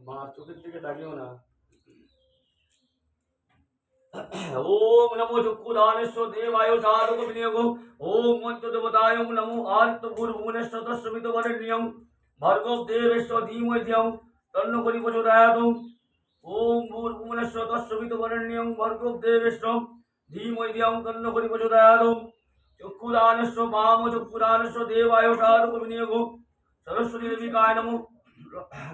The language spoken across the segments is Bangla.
মা চোখের দিকে তাকিও না। ওম নমো চক্ষুদানেশ্বর দেবায় সাধক বিনিয়োগ। ওম মন্ত্র দেবতায় নমো আদিত্য ভুবনেশ্বর তস্মিত বরেণ্যং ভার্গব দেবেশ্বর ধীমহি ধিয়ং তন্নো করি প্রচোদয়াৎ। ওম ভুবনেশ্বর তস্মিত বরেণ্যং ভার্গব দেবেশ্বর ধীমহি ধিয়ং তন্নো করি প্রচোদয়াৎ। চক্ষুদানেশ্বর বাম চক্ষুদানেশ্বর দেবায় সাধক বিনিয়োগ। সরস্বতী দেবিকায় নমো।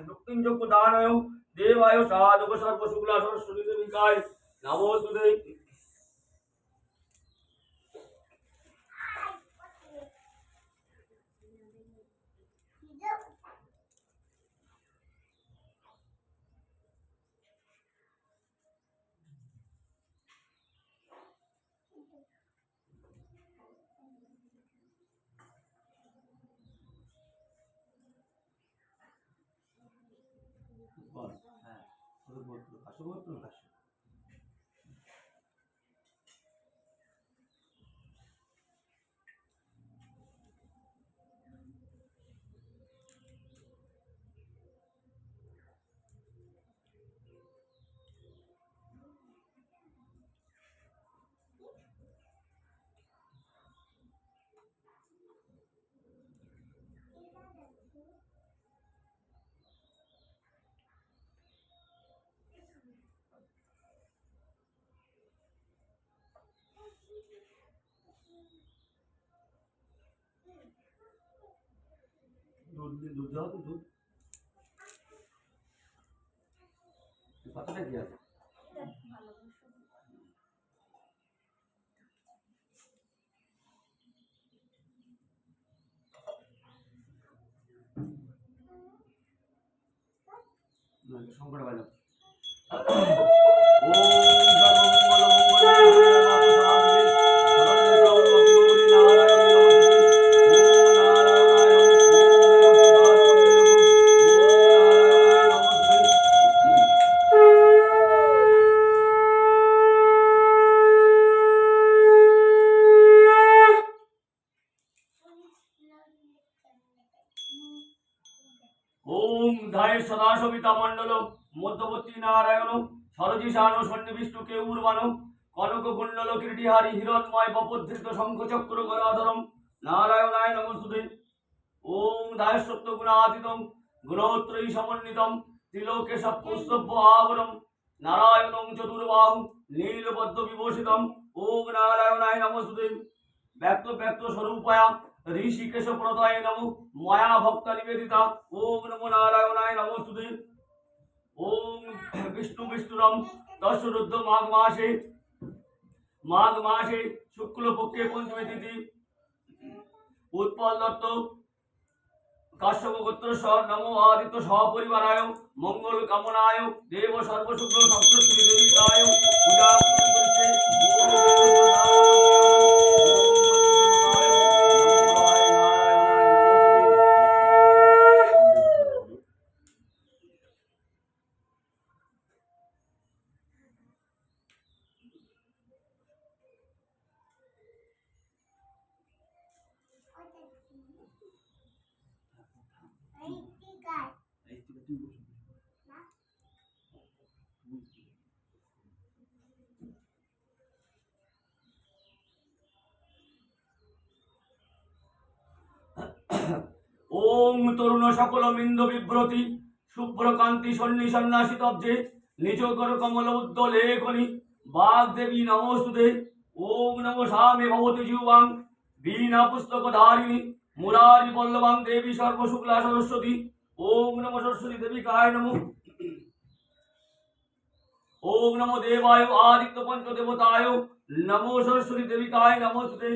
দক্ষিণ চক্ষুদানয় দেবায় সাধক সর্বশুক্লা সরস্বতী দেবিকায় নমোস্তুতে। দুধ দাও তো, দুধ পাতাটা কি আছে? শঙ্কর বাজাও। ওম ধায় সদাশবিতা মণ্ডল মধ্যবর্তী নারায়ণ সরজিষাণ সন্নিবিষ্ট কেউর্বাণ কনক কুণ্ডল কিরীটিহারি হিরণময় বপদ্ধৃত শঙ্খ চক্র গদাধরম নারায়ণায় নমস্তুতে। ওম ধায় সত্য গুণাতীতম গুণোত্রয়ী সমন্বিতম ত্রিলোকে সৎকৌস্তভ্য আবরম নারায়ণং চতুর্বাহু নীলবদ্ধ বিভূষিতম। ওম নারায়ণায় নমস্তুতে। ব্যক্ত ব্যক্ত স্বরূপায়া ঋষিকেশ প্রদয় নমো মায়া ভক্ত নিবেদিতা। ওম নমো নারায়ণায় নমস্তুতে। ওম বিষ্ণু বিষ্ণুরম দশরুদ্ধ মাঘ মাসে শুক্লপক্ষে পঞ্চমী তিথি উৎপল দত্ত কাশ্যপ গোত্র নমো আদিত্য সপরিবারায় মঙ্গল কামনায় দেব সর্বশুক্ল সপ্তশ্রী দেবিকায় পূজা করতে। ওম তরুণ সকল মিন্দ বিভ্রতি শুভ্রকান্তি সন্ন্যাসিতব্জে নিজ কর কমল উদ্দলেখনি বাগদেবী নমস্তুতে। ওম নমো সামে ভবতি জীবাং বীণা পুস্তক ধারিণী মুরারি পল্লবাং দেবী সর্বশুক্লা সরস্বতী। ওম নমো সরস্বতী দেবিকায় নমঃ। ওম নমো দেবায় আদিত্য পঞ্চদেবতায় নমো সরস্বতী দেবিকায় নমস্তুতে।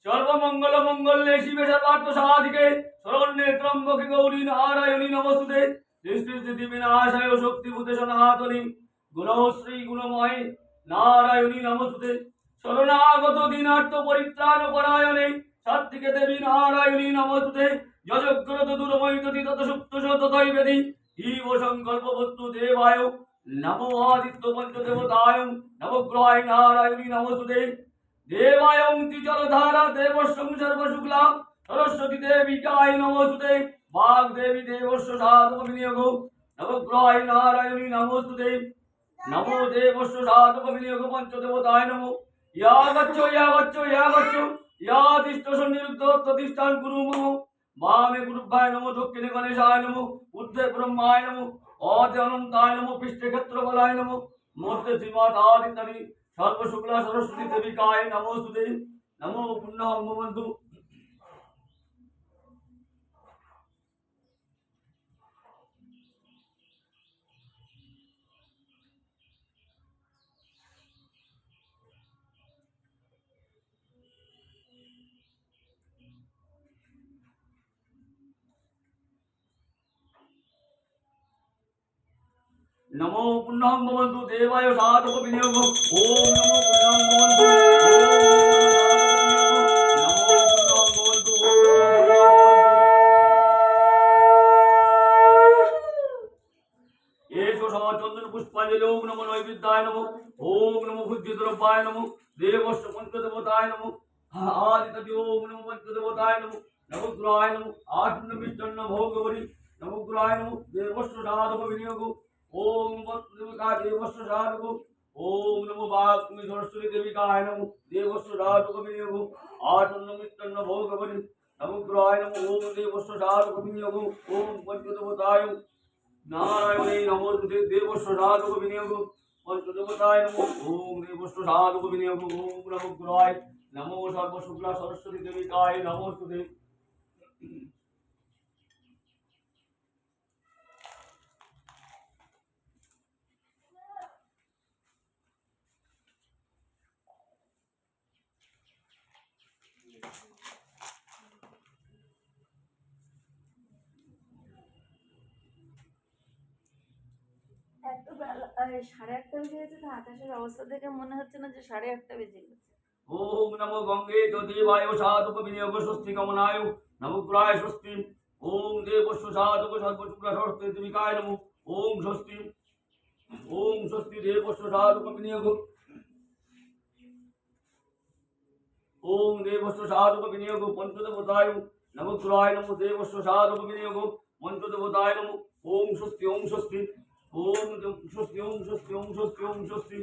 সর্বমঙ্গল মঙ্গলে শিবে সর্বার্থ সাধিকে শরণ্যে ত্রম্বকে গৌরী নারায়ণী নমস্তুতে। সৃষ্টি স্থিতি বিনাশায় শক্তিভূতে সনাতনী গুণশ্রী গুণময় নারায়ণী নমস্তুতে। শরণাগত দীনার্থ পরিত্রাণ পরায়ণে সাত্বিকে দেবী নারায়ণী নমস্তুতে। যজগ্রত দুরময়িততি তত সুপ্ত ততই বেদি ইব সংকল্প বস্তু দেবায় নমো আদিত্য পঞ্চদেবতায় নবগ্রহায় নারায়ণী নমস্তুতে। দেবায়ং জলধারা দেবস্যং সর্বশুক্লা সরস্বতী দেবিকায় নমস্তুতে। বাগদেবী দেবস্য সাধক বিনিয়োগ नवग्रहाय नारायणी नमोस्तुते नमो देवस्य साधक विनियोग पंचदेवताय नमो या गच्छो या गच्छो या गच्छो या तिष्ठ सन्निरुद्ध प्रतिष्ठान गुरु मम वामे गुरुभ्याय नमो दक्षिणे गणेशाय नमो ऊर्ध्वे ब्रह्माय नमो आद्य अनंताय नमो पृष्ठे क्षेत्रफलाय नमो मूर्ते श्रीमातादितरि सर्वशुक्ला सरस्वती देविकाय नमोस्तुते नमो पुण्यं भवन्तु। नमो पुण्यं भवन्तु देवाय साधक विनियोग ओम नमो पुण्यं भवन्तु चंदन पुष्पांजलि ओम नमो नैवेद्याय नमो ओम नमो भुज्यद्रव्याय नमो देवस्य पंचदेवताय नमो आदितति ओम नमो पंचदेवताय नमो नवग्रहाय नमो आत्मन मिष्टान्न भोगवरि नवग्रहाय नमो देवस्य साधक विनियोग ओम देविका देवस्य साधको ओम नमो वाग्मी सरस्वती देविकाय नमो देवस्य साधक विनियोग आचन्न मिष्टान्न भोगवरि नवग्रहाय नमो ओम देवस्य साधक विनियोग ओम पंचदेवताय नारायणे नमोस्तुते देवस्य साधक विनियोग पंचदेवताय नमो ओम देवस्य साधक विनियोग ओम नवग्रहाय नमो सर्वशुक्ला सरस्वती देविकाय नमोस्तुते। সাড়ে আটটা বেজে গেছে তো আকাশের অবস্থা দেখে মনে হচ্ছে না যে 8:30 বেজে গেছে। ओम नमो गंगे च देवाय साधक विनियोग स्वस्ति कमनाय नवग्रहाय स्वस्ति ओम देवस्य साधक सर्वशुक्ला सरस्वती देविकाय नमो ओम स्वस्ति देवस्य साधक विनियोग ओम देवस्य साधक विनियोग पंचदेवताय नवग्रहाय नमो देवस्य साधक विनियोग पंचदेवताय नमो ओम स्वस्ति ओम स्वस्ति ओम स्वस्ति ओम स्वस्ति ओम स्वस्ति ओम स्वस्ति।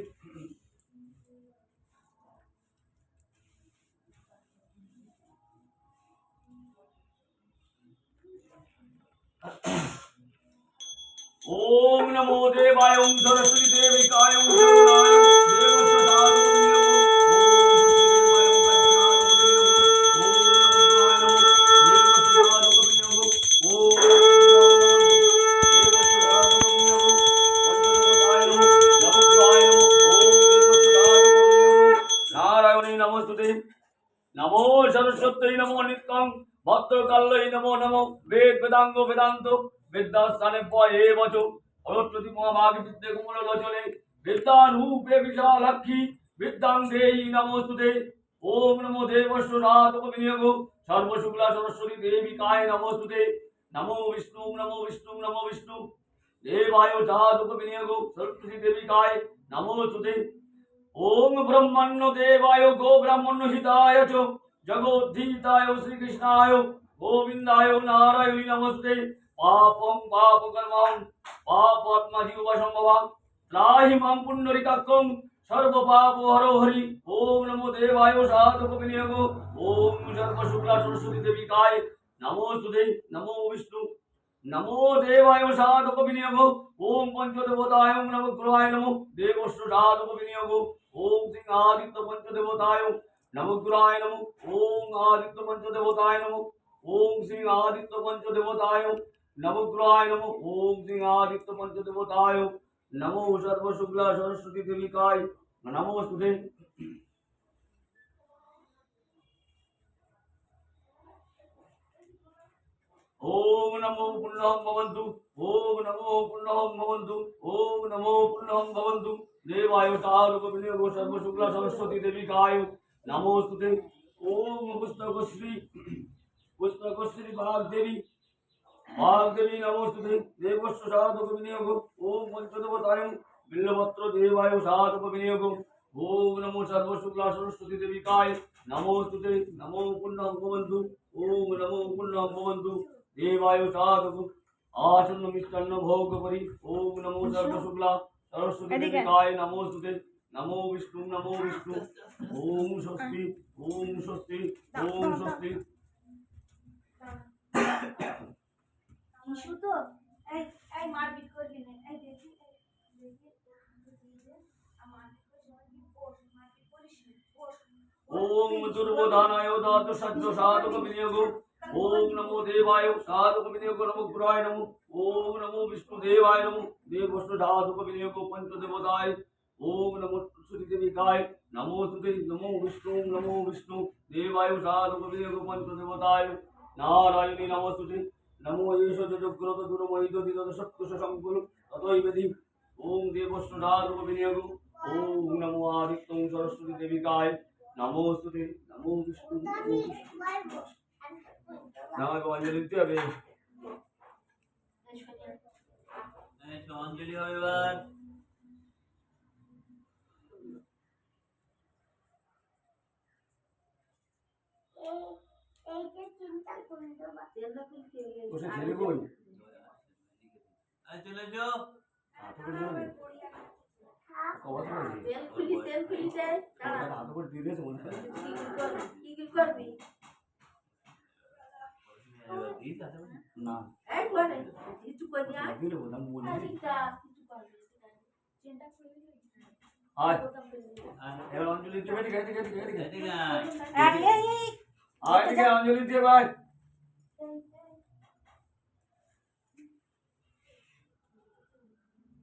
ओम नमो देवाय ओम सरस्वती देविकाय ओम शरणाय देवस्य साधक विनियोग नमो सरस्वती नमो नित्यं भद्रकाल्यै नमो नमो वेद वेदांग वेदांत विद्यास्थाने पये वचो सरस्वती महाभाग विद्ये कुमल लोचने विद्यारूपे विशालाक्षी विद्यां देहि नमोस्तुते ओम नमो देवस्य साधक विनियोग सर्वशुक्ला सरस्वती देविकाय नमोस्तुते नमो विष्णु देवाय साधक विनियोग सरस्वती देविकाय नमोस्तुते ओम ब्रह्मण्य देवाय गो ब्राह्मण्य हिताय च जगोद्धीताय श्री कृष्णाय गोविंदाय नारायण नमस्ते पापं पापकर्मं पापात्मा जीवसंभवं त्राहि मां पुण्डरीकाक्षं सर्व पाप हरो हरि ओम नमो देवाय साधक विनियोग ओम सर्वशुक्ला सरस्वती देविकाय नमोस्तुते नमो देवाय साधक विनियोग ओम पंचदेवताय नवग्रहाय नमो देवस्य साधक विनियोग ओम सिंहादित्य पंचदेवताय नवग्रहाय नमो ओम आदित्य पंचदेवताय नमो ओम सिंहादित्य पंचदेवताय नवग्रहाय नमो ओम सिंहादित्य पंचदेवताय नमो सर्वशुक्ला सरस्वती देविकाय नमोस्तुते। ओम नमो पुण्यं भवन्तु ओम नमो पुण्यं भवन्तु ओम नमो पुण्यं भवन्तु देवाय साधक विनियोग सर्वशुक्ला सरस्वती देविकाय नमोस्तुते ओम पुस्तकश्री वाग्देवी नमोस्तुते देवस्य साधक विनियोग ओम पंचदेवताय बिल्वपत्र देवाय साधक विनियोग ओम नमो सर्वशुक्ला सरस्वती देविकाय नमोस्तुते नमो पुण्यं भवन्तु ओम नमो पुण्यं भवन्तु देवाय साधक आचन्न मिष्टान्न भोग करी। ओम नमो सर्वशुक्ला सरस्वती देविकाय नमोस्तुते। नमो विष्णु ओम स्वस्ति ओम स्वस्ति ओम स्वस्ति। শুধু এই এই মারপিট করবি না এই দেখি দেখি মারপিট করিস না ओम दुर्बोधानाय धातु सज्ज साधक विनियोग। ओम नमो देवाय साधक विनियोग नमो गुराय नमो। ओम नमो विष्णु देवाय नमो देवस्व साधक विनियोग पंच देवताय। ओम नमो सरस्वती देविकाय नमोस्तुते। नमो विष्णु देवाय साधक विनियोग पंच देवताय। नारायणी नमोस्तुते। नमो येष जग्रत दुर्महित दिदत सत्कुश संकुल ततोयवेदि। ओम देवस्व साधक विनियोग। ओम नमो आदित्यं सरस्वती देविकाय नमोस्तुते। नमो विष्णु नाम अंजलि दिते হবে। অঞ্জলি হবে এবার। ওসে ছেলে কই? চলে যাও। হাত করে দিও না। কবা তো আছে। তেল খুলি দে হাত করে দিয়ে দিয়েছে মনে হয়। কি করবি না এই করে কিছু কই না দিলে বললাম বলি। আরেকটা কিছু করবি চিন্তা করবি আয় এবার অঞ্জলি দিতে বেটি গাইতে গাইতে গাইতে গাইতে। এই আয় দিকে অঞ্জলি দিয়ে ভাই।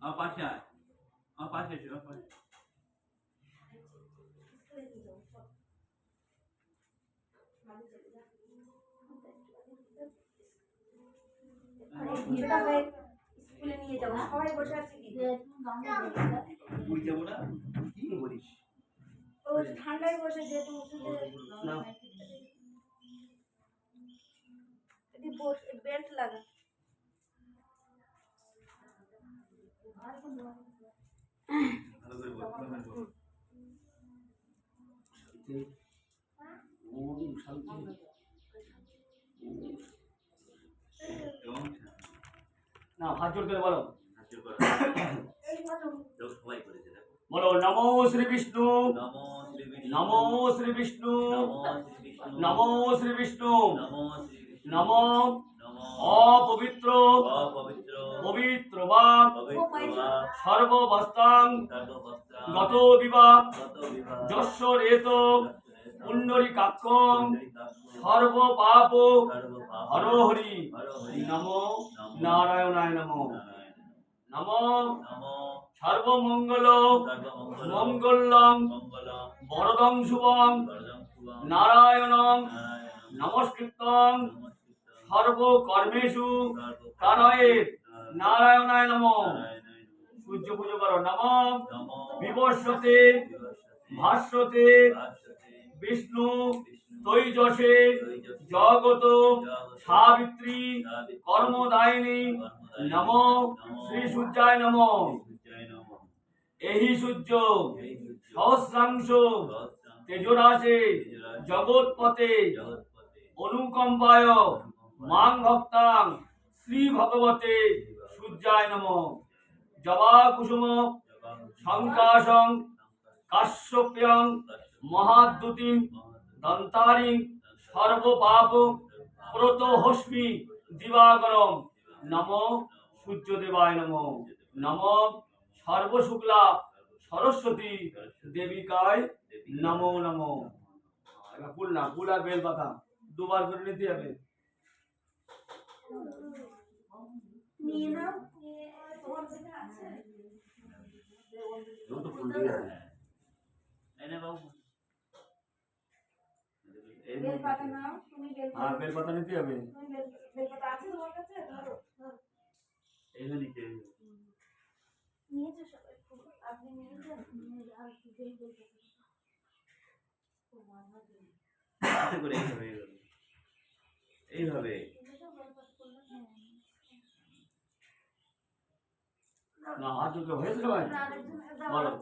আমার পাশে আয়, আমার পাশে এসো, আমার পাশে। স্কুলে নিয়ে যাবো সবাই বসে আছে কি তুই যাবো না? কি বলিস? ও ঠান্ডায় বসে যেহেতু না এটি বেল্ট লাগা ভালো করে বল, ভালো করে বল। ওম শান্তি। এবং না হাত জোড় করে বলো। হাসির কর। এই মতো লোক সবাই করেছে, দেখো। বলো নমো শ্রী বিষ্ণু নমো শ্রী বিষ্ণু, নমো শ্রী বিষ্ণু নমো শ্রী বিষ্ণু, নমো শ্রী বিষ্ণু নমো শ্রী বিষ্ণু, নমো নমো অপবিত্র অপবিত্র পবিত্র বা পবিত্র বা সর্ববস্তাং সর্ববস্ত্রাং গত বিবাহ গত বিবাহ যস্য রেত পুণ্ডরীকাক্ষং পুণ্ডরীকাক্ষ সর্ব পাপ সর্বপাপ হর হরি হরি নমো নারায়ণায় নমো নারায়ণ নমো নমো সর্বমঙ্গল সর্বমঙ্গল মঙ্গলং মঙ্গলম বরদং শুভং বরদং শুভং নারায়ণং নারায়ণং নমস্কৃত্যং নমস্কৃত্যং সর্বকর্মেষু সর্বকার্যেষু কারয়েৎ নারায়ণায় নমো। নারায়ণায় নমঃ। সূর্য পুজো করো। নমো নমো বিবর্ষতে বিবর্ষতে ভাস্বতে ভাস্বতে বিষ্ণু বিষ্ণু তৈজসে তৈজসে জগত জগত সাবিত্রী সাবিত্রী কর্মদায়িনী কর্মদায়িনী নমো শ্রী সূর্যায় নমো। সূর্যায় নমঃ। এহি সূর্য এই সূর্য সহস্রাংশ সহস্রাংশ তেজরাশে তেজরাশে জগৎপতে জগৎপতে অনুকম্পায় মাং ভক্তাং শ্রী ভগবতে সূর্যায় নমঃ। জবা কুসুম সংকাশং কাশ্যপ্যং মহাদ্যুতিম দন্তারিং সর্বপাপ প্রতহস্মি দিবাকরম নমো সূর্যদেবায় নমঃ। নমো সর্বশুক্লা সরস্বতী দেবিকায় নমো নমো। এবার ফুল না, ফুল আর বেল পাতা দুবার করে নিতে হবে। নিয়ে নাও নিয়ে তোমার কাছে আছে ও তো ফুল দিয়ে আছে। এই নে বাবু। এই বেল পাতা নাও তুমি হ্যাঁ বেল পাতা নিতে হবে। তুমি বেল পাতা আছে তোমার কাছে ধরো ধরো এই নে নিচে। নিয়েছো সবাই আপনি নিয়ে যান নিয়ে আর বেল পাতা হাতে করে এইভাবে এইভাবে না হাত দুটো হয়েছে ভাই বলো।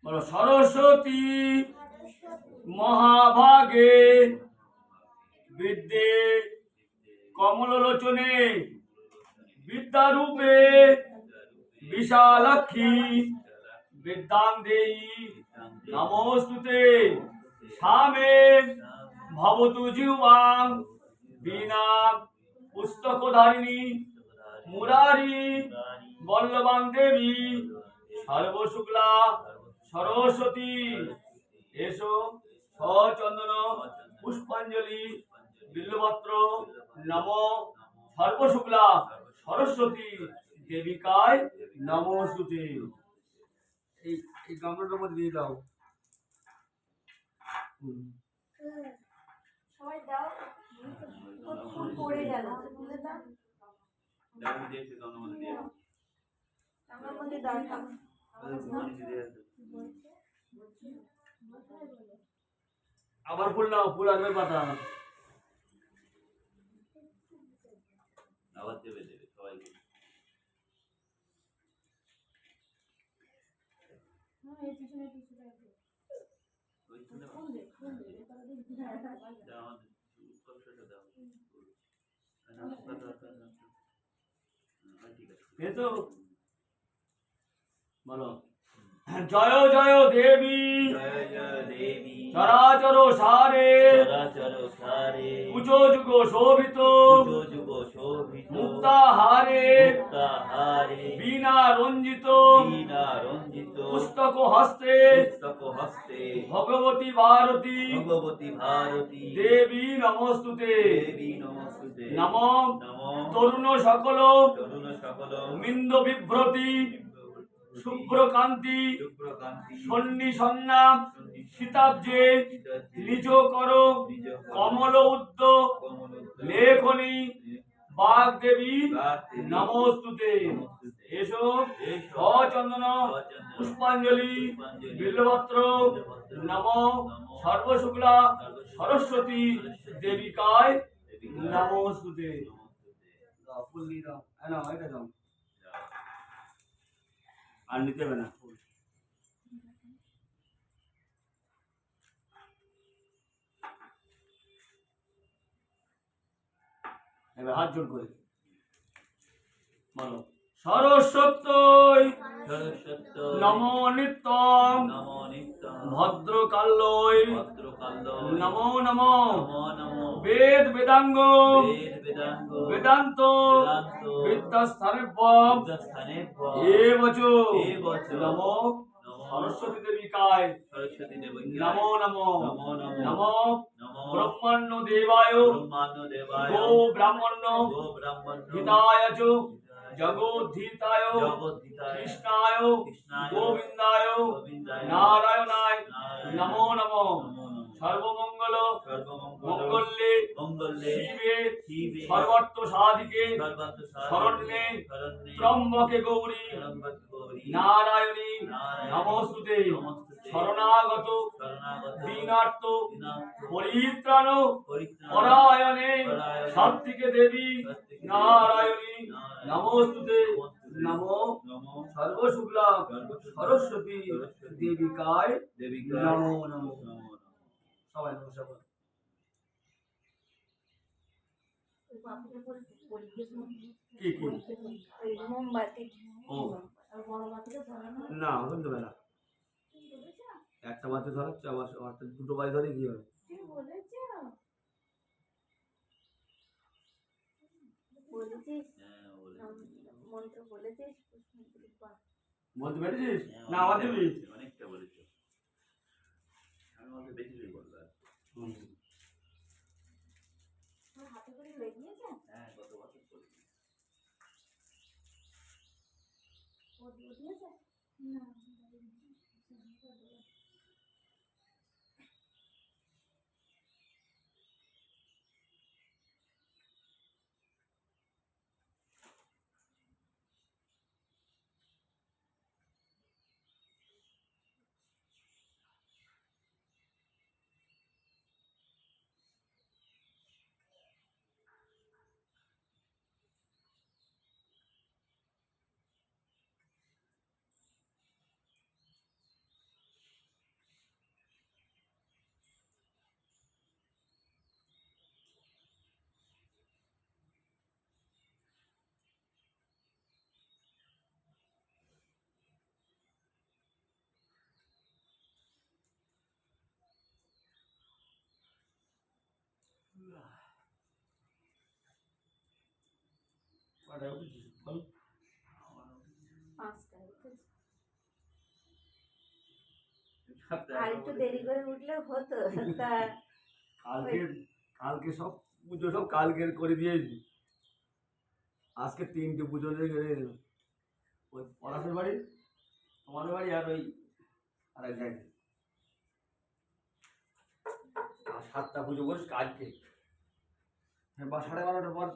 বলো সরস্বতী মহাভাগে বিদ্যে কমললোচনে বিদ্যারূপে বিশালাক্ষী বিদ্যাং দেয়ি নমস্তুতে সামে ভবতু জিহ্বাং বীণা পুস্তকধারিণী মুরারি বল্লভাং দেবী সর্বশুক্লা সরস্বতী এসো সচন্দন পুষ্পাঞ্জলি বিল্লপত্র নম সর্বশুক্লা সরস্বতী দেবিকায় নমস্তুতে। এই গামলাটার মধ্যে দিয়ে দাও। সবাই দাও, ফুল পড়ে গেল, তুলে দাও। আমার মধ্যে দাও থাক। আবার ফুল নাও, ফুল আসবে পাতা। আবার দেবে সবাইকে। পেয়েছো? বলো জয় জয় দেবী জয় জয় দেবী চরাচর সারে চরাচর সারে কুচো যুগ শোভিত যুগ যুগ শোভিত মুক্তাহারে মুক্তাহারে বীণা রঞ্জিত বীণা রঞ্জিত পুস্তক হস্তে পুস্তক হস্তে ভগবতী ভারতী ভগবতী ভারতী দেবী নমস্তুতে। দেবী নমস্তুতে। নম নমঃ তরুণ সকল তরুণ সকল মিন্দ বিভ্রতি শুভ্রকান্তি শুভ্রকান্তি সন্নিসন্না সীতাব্জে নিজ কর কমল উদ্দ লেখনী বাগদেবী নমস্তুতে। এসো সচন্দন পুষ্পাঞ্জলি বিল্লপত্র নম সর্বশুক্লা সরস্বতী দেবিকায় নমস্তুতে। ফুল দিয়ে দাও, না এটা দাও, আর নিতে হবে না। এবার হাত জোড় করে বলো সরস্বত্যই সরস্বত্য নমো নিত্যম নমো নিত্যং ভদ্রকাল্যই ভদ্রকাল্যৈ নমো নমো নমো নমো বেদ বেদাঙ্গ বেদ বেদাঙ্গ বেদান্ত বেদান্ত বিদ্যাস্থানেভ্যম বিদ্যাস্থানেভ্য এবচ এবচ নমো নমো সরস্বতী দেবিকায় সরস্বতী দেবকী নমো নমো নমো নমো নমো নমো ব্রহ্মণ্য দেবায় ব্রহ্মাণ্য দেবায় গো ব্রাহ্মণ্য গো ব্রাহ্মণ্য হিতায় চ জগদ্ধিতায় জগদ্ধিতায় কৃষ্ণায় কৃষ্ণায় গোবিন্দায় গোবিন্দায় নারায়ণায় নারায়ণায় নমো নমো নমো নমো সর্বমঙ্গল সর্বমঙ্গল মঙ্গলে মঙ্গলে শিবে শিবে সর্বার্থ সাধিকে সর্বার্থ শরণ্যে শরণ্যে ত্রম্বকে গৌরী ত্রম্বকে গৌরী নারায়ণী নারায়ণী নমস্তুতে। নমস্তুতে। শরণাগত শরণাগত দীনার্থ দীনার্থ পরিত্রাণ পরিত্রাণ পরায়ণে পরায়ণে সাত্বিকে দেবী সাত্বিকে নারায়ণী নারায়ণী নমস্তুতে। নমস্তুতে। নমো নমো সর্বশুক্লা সরস্বতী দেবিকায় দেবিকায় নমো নমো। নমো নমো। সবাই নমস্কার করো। কি কি ওই মোমবাতি ও আর বড় বাতিটা ধরানো না ওখানে দেবে না, একটা বাতি ধরাচ্ছে আবার দুটো বাতি ধরে কি হবে? তুই বলেছ বলেছিস হ্যাঁ, বলেছি। মন্ত্র বলেছিস বলতে পেরেছিস হ্যাঁ, না আবার দিবি? অনেকটা বলেছো। আমি বলতে বেশি করে বলবো আর। হাতে করে লেগিয়েছে হ্যাঁ, গত বছর করেছি। ও দিয়েছে না কটায় উঠেছিস বল? পাঁচটায় উঠেছি। সাতটায় আর একটু দেরি করে উঠলে হতো তা কালকে সব পুজো সব কালকের করে দিয়েছি। আজকে 3টে পুজো লেগে ওই পলাশের বাড়ি, তোমাদের বাড়ি, আর ওই আর এক জায়গায়। আর 7টা পুজো করিস আজকে। হ্যাঁ, বা 12:30টার পর